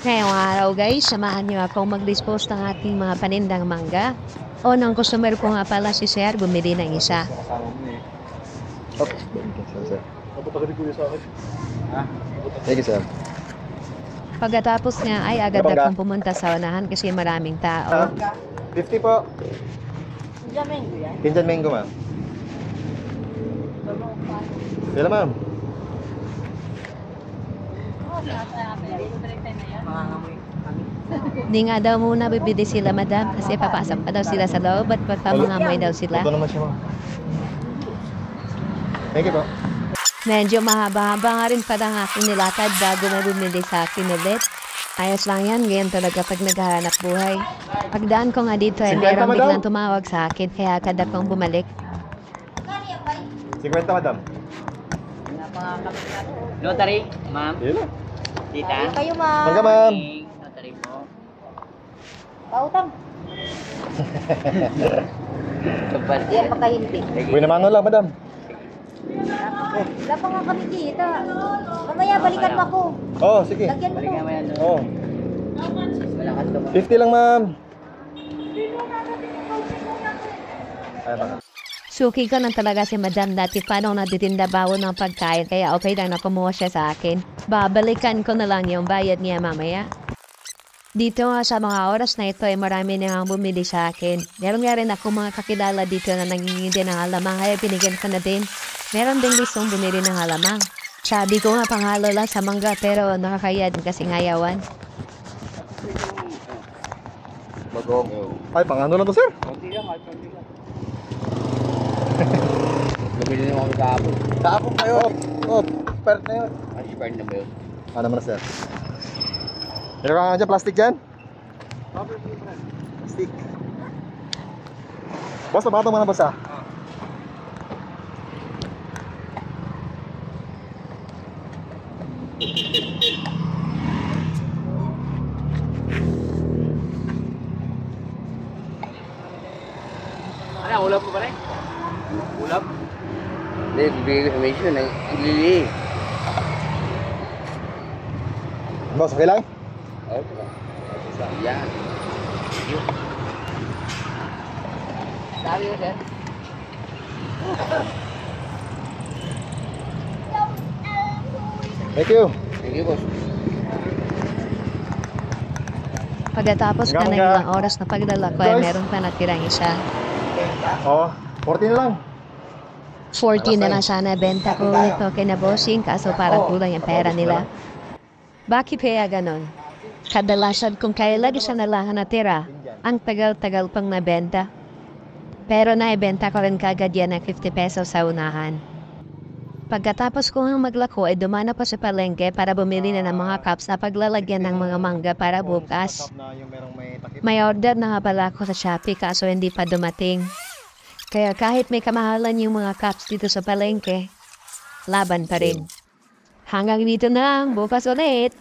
Ngayong araw guys, samahan niyo ako mag-dispose ng ating mga panindang mangga. O ng customer ko nga pala si Sir, bumili ng isa. Okay. Thank you, sir. Pagkatapos nga ay agad akong pumunta sa unahan kasi maraming tao. 50 po. Kinjan mango yan? Kinjan mango, ma'am. Kailan, ma'am? Mangangamoy kami. Hindi nga daw muna bibili sila madam kasi papasok pa daw sila sa loob at papamangamoy daw sila. Ito naman siya, ma'am. Thank you po. Medyo mahaba-haba nga rin pala ang aking nilakad bago na bumili sa akin ulit. Ayos lang yan, ganyan talaga pag naghahanap buhay. Pagdaan ko nga dito ay 50, merong madam? biglang tumawag sa akin kaya agad akong bumalik. 50, madam. Notary, ma'am. Yun lang. Tita. Kayo, ma'am. Magka, ma'am. Notary po. Pautang. Kapal. Yan makahinti. Uy, naman lang, madam. Wala pa nga kami kita. Mamaya balikan mo ako. Oh, sige. Lagyan mo Balikan to. mo yan. Oh, Malakas to. 50 lang, ma'am. Ay, baka. Suki ko lang talaga si madam dati paano natitinda bawon ng pagkain kaya okay lang na kumuha siya sa akin. Babalikan ko na lang yung bayad niya mamaya. Dito nga sa mga oras na ito ay marami na nga bumili sa akin. Meron nga rin ako mga kakilala dito na nangingi din ng halamang kaya binigyan ko na din. Meron din gustong bumili ng halamang. Sabi ko nga panghalo lang sa mangga pero nakakayad kasi ngayawan. Magong. Ay, pang ano lang to, sir? Konti lang, konti lang. Bumili naman kami kahapon. Kaapong kayo. Oh, expert na yun. Ay, expert na ba yun? Ano naman na, sir? Meron ka nga dyan, plastic dyan? Plastic. Boss, napakatang mga basa. Ano, ulap mo ba rin? Ulap? Hindi, bibigay ko information. Ang lili. Boss, okay lang? Okay. Yan. Sabi ko, sir. Thank you. Thank you, boss. Pagkatapos ka ng ilang oras na pagdala ko ay meron pa natirang isa. Oh, 40 na lang. 40 na lang sana benta ko ito kina bossing kaso parang kulang yung pera nila. Bakit kaya ganon? Kadalasan kung kailan isa na lang natira, ang tagal-tagal pang nabenta. Pero naibenta ko rin kagad yan ng 50 pesos sa unahan. Pagkatapos ko ang maglako ay dumana pa sa palengke para bumili na ng mga cups na paglalagyan ng mga mangga para bukas. May order na nga pala ako sa Shopee kaso hindi pa dumating. Kaya kahit may kamahalan yung mga cups dito sa palengke, laban pa rin. Hanggang dito na lang, bukas ulit!